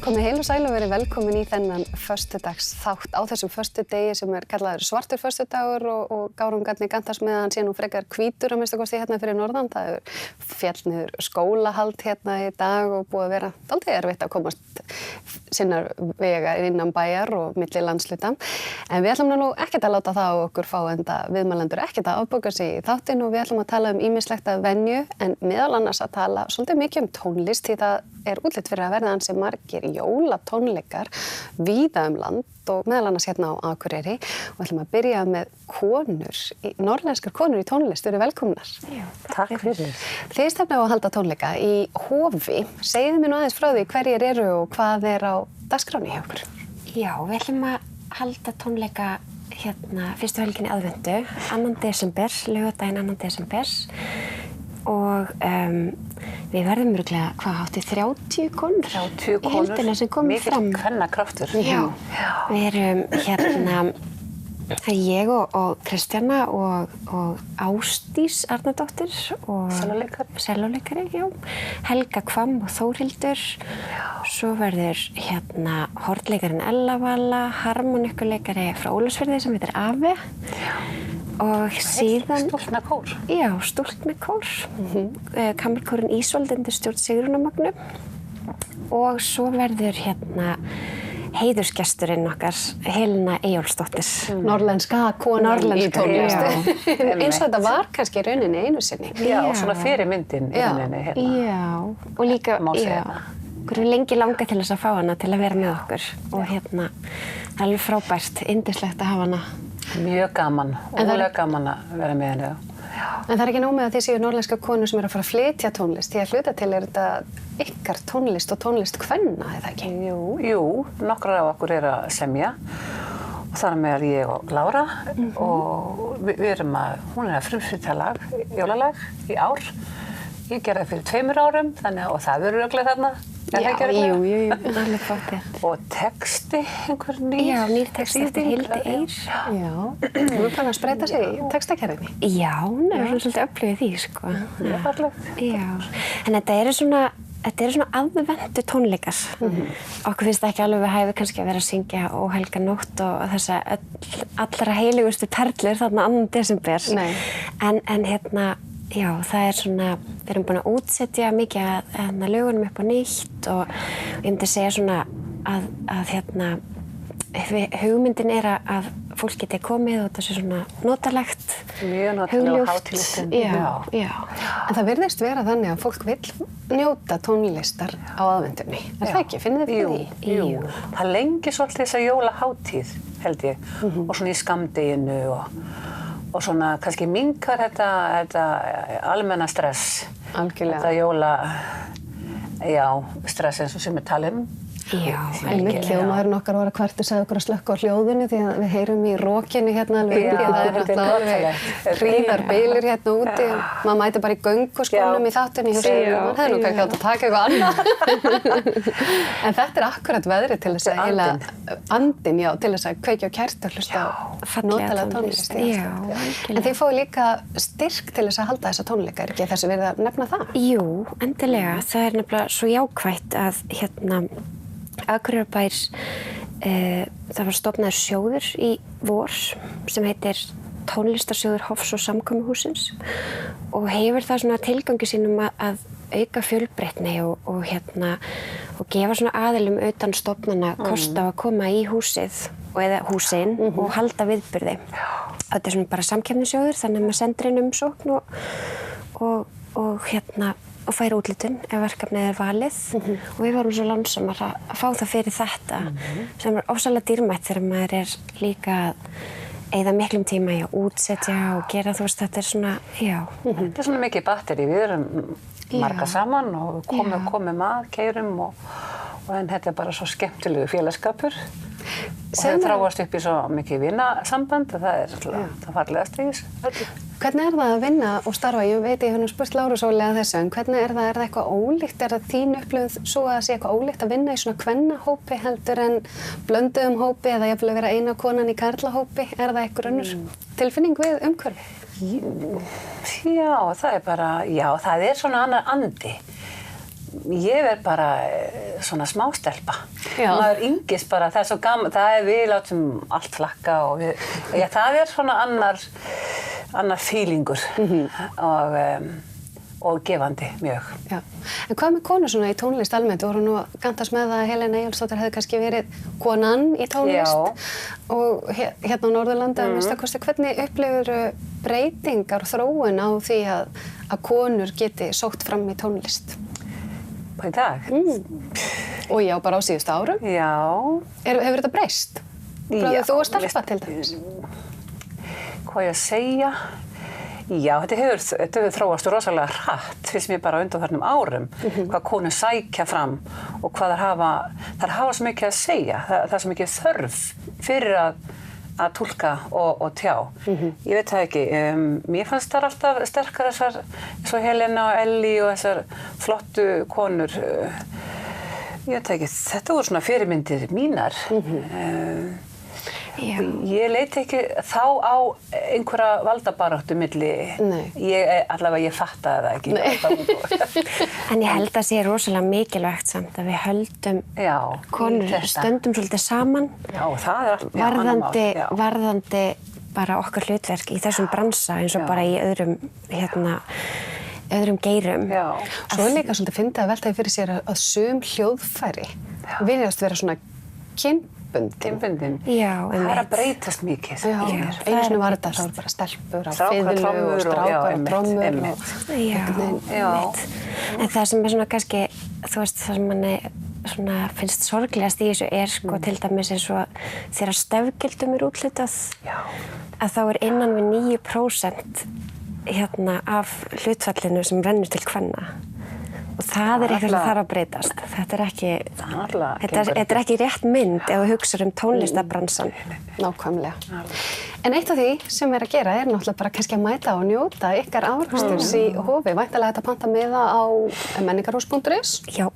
Komið heil og sæl og verið velkomin í þennan föstudags þátt á þessum föstudegi sem kallaður svartur föstudagur og gárungarnir gantast með hann sé nú frekar hvítur að minnsta kosti hérna fyrir norðan. Það féll niður skólahald hérna í dag og búið að vera dálítið erfitt að komast sinnar vega innan bæjar og milli landshluta. En við ætlum nú ekkert að láta það á okkur fá enda viðmælendur ekkert að afbóka sig í þáttinn og við ætlum að tala ýmislegt að venju en meðal annars að tala svolítið mikið tónlist því það útlit fyrir að verða ansi margir jólatónleikar víða land og meðal annars hérna á Akureyri og ætlum að byrja með norrlenskar konur í tónlist. Þið eru velkomnar. Já, takk fyrir. Þið stefnið á að halda tónleika í Hofi. Segðu mér nú aðeins frá því hverjir eru og hvað á dagskráni hjá ykkur. Já, við ætlum að halda tónleika hérna fyrstu helginni aðventu, 2. desember, laugardaginn 2. desember og við verðum örugglega, hvað átti 30 konur? 30 konur, heildina sem komum fram. Mikill kvennakraftur. Já, við erum hérna, ég og Kristjana og Ásdís Arnardóttir og sellóleikari, já. Helga Hvamm og Þórhildur. Svo verður hérna hornleikarinn Ella Vala, harmonikuleikari frá Ólafsfirði sem heitir Afi. Og síðan Stúlkna kór. Já, stúlkna kór. Kammerkórinn Ísold undir stjórn Sigrúnar Mögnu. Og svo verður hérna heiðursgesturinn okkar, Helena Eyjólfsdóttir. Norrlenska konan í tónlist. Eins og þetta var kannski í rauninni einu sinni. Já, og svona fyrirmyndin í rauninni hérna. Já, og líka, okkur er lengi langað til þess að fá hana til að vera með okkur. Og hérna, það alveg frábært, yndislegt að hafa hana. Mjög gaman, ólega gaman að vera með henni. En það ekki nóg með að þið séu norrlenska konur sem að fara að flytja tónlist. Því að hluta til þetta ykkar tónlist og tónlist kvenna, eða ekki? Jú, nokkrar af okkur að semja. Og þar með ég og Lára. Og við erum hún að frumflytja jólalag í ár. Ég gerði það fyrir 2 árum, og það verður örugglega þarna. Jú, alveg fátt. Og texti, einhver nýr. Já, nýr texti eftir Hildi Eir. Já, hún bara að spreita sig í textakerfinni. Já, hún svolítið öflugið því, sko. Já, fallegt. Já, en þetta eru svona aðventu tónleikar. Okkur finnst það ekki alveg við hæfi kannski að vera að syngja Óhelga nótt og þessa allra heiligustu perlur þarna 2. desember. Nei. En hérna, já, það svona, við erum búin að útsetja mikið að lögunum upp á nýtt og ég myndi segja svona að hérna, hugmyndin að fólk geti komið og það sé svona notalegt, mjög notalegt og hátíðlegt. Já. En það virðist vera þannig að fólk vill njóta tónlistar á aðvendunni. Er það ekki? Finnið þið fyrir því? Jú. Það lengi svolítið þessa jólahátíð, held ég, og svona í skammdeginu og svona kannski minnkar þetta almenna stress. Algjörlega. Þetta stress eins og sem við talum. Já, einmitt, hljóðmaðurinn okkar var að kvarta sagði okkur að slökkva á hljóðinu því að við heyrum í rokinu hérna alveg uppi. Það alveg hríðarbylir hérna úti. Maður mæti bara í gönguskónum í þáttunni hjá sig. Það nú kannski átt að taka eitthvað annað. En þetta akkurat veðrið til þess að andinn, til þess að kveikja á kerti og hlusta á notalega tónlist. En þið fáið líka styrk til þess að halda þessa tónleika, er ekki þessi verið að nefna það? Jú, endilega. Það nefnilega svo jákvætt að hérna Akureyrarbær, það var stofnaður sjóður í vor sem heitir Tónlistarsjóður Hofs- og samkomuhússins og hefur það svona tilgangi sínum að auka fjölbreytni og gefa svona aðilum utan stofnana kost á að koma í húsið eða húsin og halda viðburði. Þetta er svona bara samkeppnissjóður þannig að maður sendir inn umsókn og fær úthlutun ef verkefnið valið og við vorum svo lánsamar að fá það fyrir þetta sem ofsalega dýrmætt þegar maður líka að eyða miklum tíma í að útsetja og gera þetta svona, Þetta svona mikið batteri, við erum marga saman og komum að, keyrum en þetta bara svo skemmtilegu félagskapur og það þráast upp í svo mikið vinasamband og það það fallegast í þessu. Hvernig það að vinna og starfa? Ég veit ég hef nú spurt Láru Sóli að þessu, en hvernig það eitthvað ólíkt? Er það þín upplifun svo að sé eitthvað ólíkt að vinna í svona kvennahópi heldur en blönduðum hópi eða jafnvel að vera eina konan í karlahópi? Er það eitthvað önnur tilfinning við umhverfi? Já, það er svona annar andi. Ég bara svona smástelpa. maður yngist bara, það svo gaman, við látum allt flakka og það svona annar feelingur og gefandi mjög. Já. En hvað með konur svona í tónlist almennt? Voru nú að gantast með það að Helena Eyjólfsdóttir hefði kannski verið konan í tónlist og hérna á Norðurlandi að minnsta kosti. Hvernig upplifirðu breytingar og þróun á því að konur geti sótt fram í tónlist? Í dag? Og já, bara á síðustu árum? Já. Hefur þetta breyst? Frá því þú varst stelpa til dæmis? Hvað ég að segja? Já, þetta hefur þróast rosalega hratt, finnst mér bara á undanfarnum árum, hvað konur sækja fram og hvað þær hafa svo mikið að segja, það er svo mikið þörf fyrir að túlka og tjá. Ég veit það ekki, mér fannst það alltaf sterkar þessar, eins og Helena og Ellie og þessar flottu konur, ég veit það ekki, þetta voru svona fyrirmyndir mínar. Ég leiti ekki þá á einhverja valdabaráttu milli, allavega ég fattaði það ekki. En ég held að sé rosalega mikilvægt samt að við höldum konur stöndum svolítið saman. Já, það allt varðandi bara okkar hlutverk í þessum bransa eins og bara í öðrum geirum. Svo líka svolítið fyndið að velta því fyrir sér að sum hljóðfæri virðast vera svona kynbundin. Já, það er að breytast mikið. Einu sinni var þetta, þá var bara stelpur á fiðlu og strákar á trommur. En það sem er svona kannski, þú veist, það sem manni svona finnst sorglegast í þessu sko til dæmis eins og þegar stefgildum úthlutað, að þá innan við 9% af hlutfallinu sem rennur til kvenna. Og það eitthvað sem þarf að breytast. Þetta er ekki rétt mynd ef þú hugsar tónlistarbransan. Nákvæmlega. En eitt af því sem að gera náttúrulega bara kannski að mæta og njóta ykkar árangsturs í Hofi. Væntanlega þetta panta miða á menningarhús.is. Já,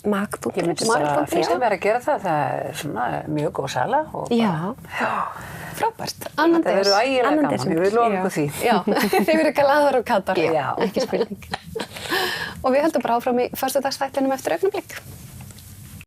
mag.is. Ég myndi bara fyrst að vera að gera það er svona mjög góð sala. Já. Frábært. Annan Þetta verður ægilega gaman, við lofum ykkur því. Já, þið verður glaðar og kátar. Já. Ekki spurning. Og við höldum bara áfram í föstudagsþættinum eftir augnablik.